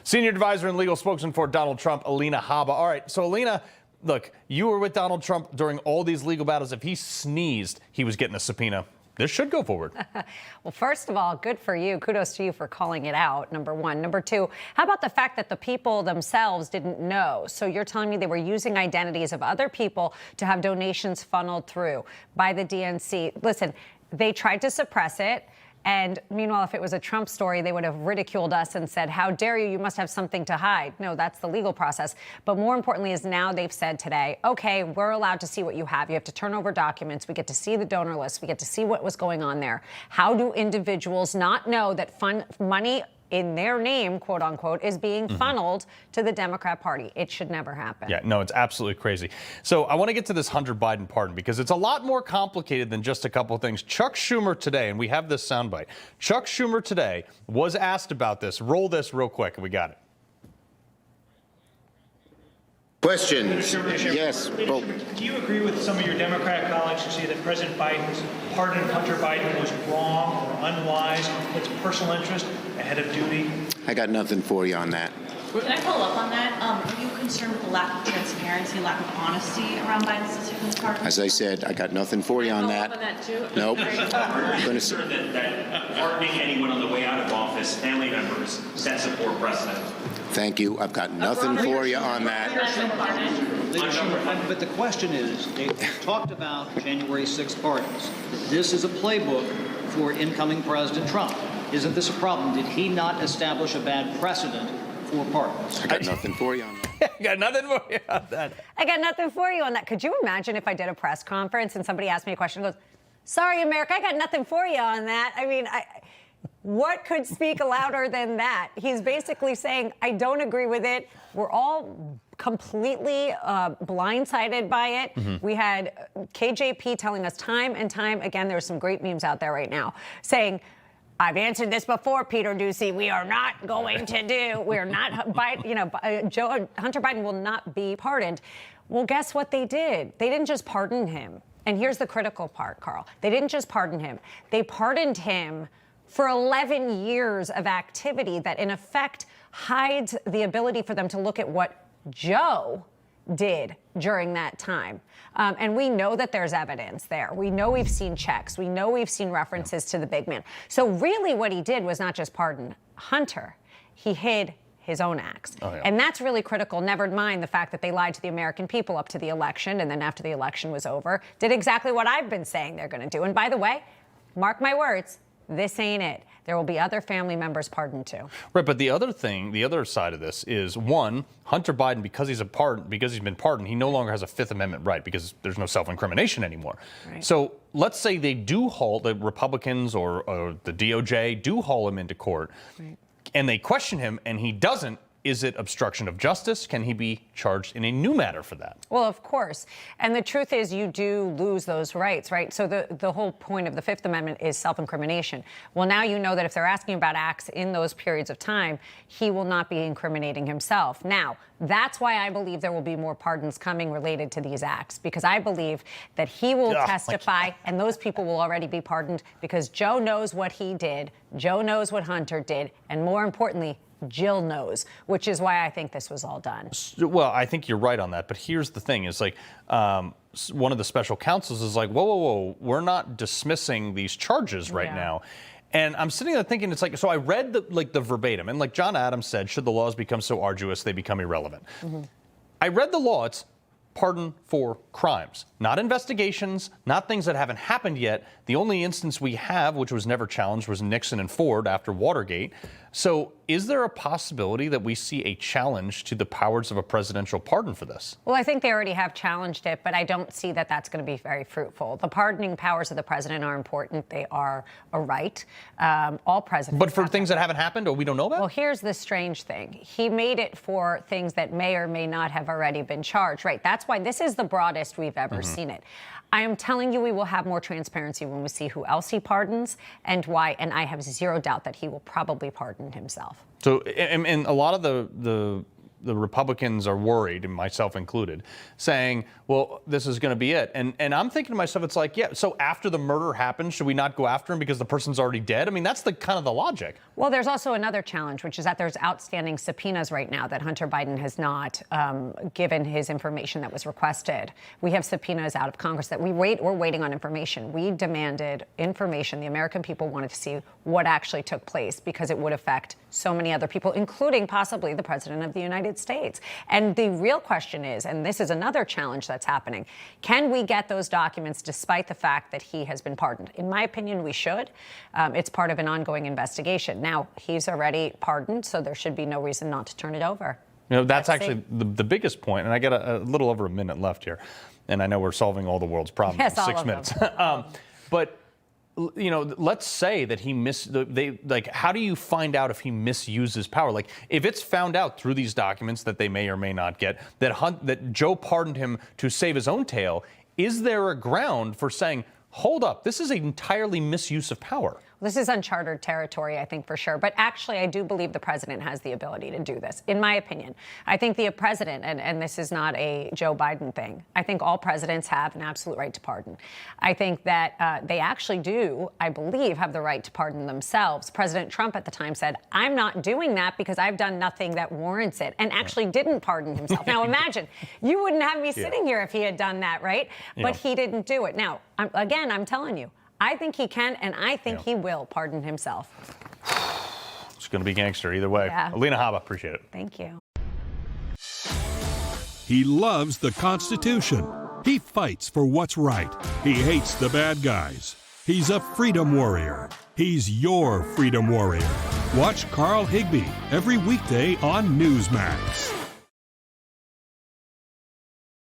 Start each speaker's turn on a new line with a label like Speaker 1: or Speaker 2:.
Speaker 1: Senior advisor and legal spokesman for Donald Trump, Alina Habba. All right, so Alina, look, you were with Donald Trump during all these legal battles. If he sneezed, he was getting a subpoena. This should go forward.
Speaker 2: Well, first of all, good for you. Kudos to you for calling it out, number one. Number two, how about the fact that the people themselves didn't know? So you're telling me they were using identities of other people to have donations funneled through by the DNC. Listen, they tried to suppress it. And meanwhile, if it was a Trump story, they would have ridiculed us and said, how dare you? You must have something to hide. No, that's the legal process. But more importantly is now they've said today, OK, we're allowed to see what you have. You have to turn over documents. We get to see the donor list. We get to see what was going on there. How do individuals not know that money in their name, quote unquote, is being funneled to the Democrat Party? It should never happen.
Speaker 1: Yeah, no, it's absolutely crazy. So I want to get to this Hunter Biden pardon because it's a lot more complicated than just a couple of things. Chuck Schumer today, and we have this soundbite. Chuck Schumer today was asked about this. Roll this real quick, and we got it.
Speaker 3: Questions? Yes.
Speaker 4: Do you agree with some of your Democrat colleagues who say that President Biden's pardon of Hunter Biden was wrong or unwise, puts personal interest ahead of duty?
Speaker 3: I got nothing for you on that.
Speaker 5: Can I follow up on that? Are you concerned with the lack of transparency, lack of honesty around Biden's decision to pardon?
Speaker 3: As I said, I got nothing for you on that. Nope.
Speaker 6: I'm concerned that pardoning anyone on the way out of office, family members, sets a poor precedent.
Speaker 3: Thank you. I've got nothing for you on that.
Speaker 7: But the question is, they talked about January 6th pardons. This is a playbook for incoming President Trump. Isn't this a problem? Did he not establish a bad precedent for pardons?
Speaker 3: I got nothing for you on that.
Speaker 1: I got nothing for you on that.
Speaker 2: I got nothing for you on that. Could you imagine if I did a press conference and somebody asked me a question and goes, sorry, America, I got nothing for you on that? I mean, what could speak louder than that? He's basically saying, I don't agree with it. We're all completely blindsided by it. We had KJP telling us time and time again, there's some great memes out there right now, saying, I've answered this before, Peter Doocy. We are not going to do. We're not, Hunter Biden will not be pardoned. Well, guess what they did? They didn't just pardon him. And here's the critical part, Carl. They didn't just pardon him. They pardoned him for 11 years of activity that, in effect, hides the ability for them to look at what Joe did during that time. And we know that there's evidence there. We know we've seen checks. We know we've seen references to the big man. So really what he did was not just pardon Hunter. He hid his own acts. And that's really critical, never mind the fact that they lied to the American people up to the election, and then after the election was over, did exactly what I've been saying they're going to do. And by the way, mark my words, this ain't it. There will be other family members pardoned too.
Speaker 1: Right, but the other thing, the other side of this is, one, Hunter Biden, because he's been pardoned, he no longer has a Fifth Amendment right because there's no self-incrimination anymore. Right. So let's say they do haul, the Republicans or the DOJ do haul him into court, right, and they question him and he doesn't. Is it obstruction of justice? Can he be charged in a new matter for that?
Speaker 2: Well, of course. And the truth is you do lose those rights, right? So the whole point of the Fifth Amendment is self-incrimination. Well, now you know that if they're asking about acts in those periods of time, he will not be incriminating himself. Now, that's why I believe there will be more pardons coming related to these acts, because I believe that he will testify and those people will already be pardoned because Joe knows what he did, Joe knows what Hunter did, and more importantly, Jill knows, which is why I think this was all done.
Speaker 1: Well, I think you're right on that. But here's the thing. It's like one of the special counsels is like, whoa, we're not dismissing these charges right now. And I'm sitting there thinking, it's like, so I read the verbatim. And like John Adams said, should the laws become so arduous, they become irrelevant. I read the law. It's pardon for crimes, not investigations, not things that haven't happened yet. The only instance we have, which was never challenged, was Nixon and Ford after Watergate. So is there a possibility that we see a challenge to the powers of a presidential pardon for this?
Speaker 2: Well, I think they already have challenged it, but I don't see that that's going to be very fruitful. The pardoning powers of the president are important. They are a right. All presidents.
Speaker 1: But for things that haven't happened or we don't know about?
Speaker 2: Well, here's the strange thing. He made it for things that may or may not have already been charged. Right. That's why this is the broadest we've ever seen it. I am telling you, we will have more transparency when we see who else he pardons and why. And I have zero doubt that he will probably pardon himself.
Speaker 1: So, and a lot of the the Republicans are worried, and myself included, saying, well, this is going to be it. And I'm thinking to myself, it's like, yeah, so after the murder happened, should we not go after him because the person's already dead? I mean, that's the kind of the logic.
Speaker 2: Well, there's also another challenge, which is that there's outstanding subpoenas right now that Hunter Biden has not given his information that was requested. We have subpoenas out of Congress that we're waiting on information. We demanded information. The American people wanted to see what actually took place because it would affect so many other people, including possibly the President of the United States. And the real question is, and this is another challenge that's happening, can we get those documents despite the fact that he has been pardoned? In my opinion, we should. It's part of an ongoing investigation. Now, he's already pardoned, so there should be no reason not to turn it over.
Speaker 1: You know, that's actually the biggest point, and I got a little over a minute left here, and I know we're solving all the world's problems
Speaker 2: Yes,
Speaker 1: in
Speaker 2: all
Speaker 1: 6
Speaker 2: of
Speaker 1: minutes.
Speaker 2: them.
Speaker 1: But you know, let's say that he how do you find out if he misuses power? Like, if it's found out through these documents that they may or may not get that Joe pardoned him to save his own tail, is there a ground for saying, hold up, this is an entirely misuse of power?
Speaker 2: This is uncharted territory, I think, for sure. But actually, I do believe the president has the ability to do this, in my opinion. I think the president, and this is not a Joe Biden thing, I think all presidents have an absolute right to pardon. I think that they actually do, I believe, have the right to pardon themselves. President Trump at the time said, I'm not doing that because I've done nothing that warrants it, and actually didn't pardon himself. Now, imagine, you wouldn't have me sitting here if he had done that, right? But he didn't do it. Now, I'm telling you, I think he can, and I think he will pardon himself.
Speaker 1: It's going to be gangster either way.
Speaker 2: Yeah.
Speaker 1: Alina Habba, appreciate it.
Speaker 2: Thank you.
Speaker 8: He loves the Constitution. He fights for what's right. He hates the bad guys. He's a freedom warrior. He's your freedom warrior. Watch Carl Higbie every weekday on Newsmax.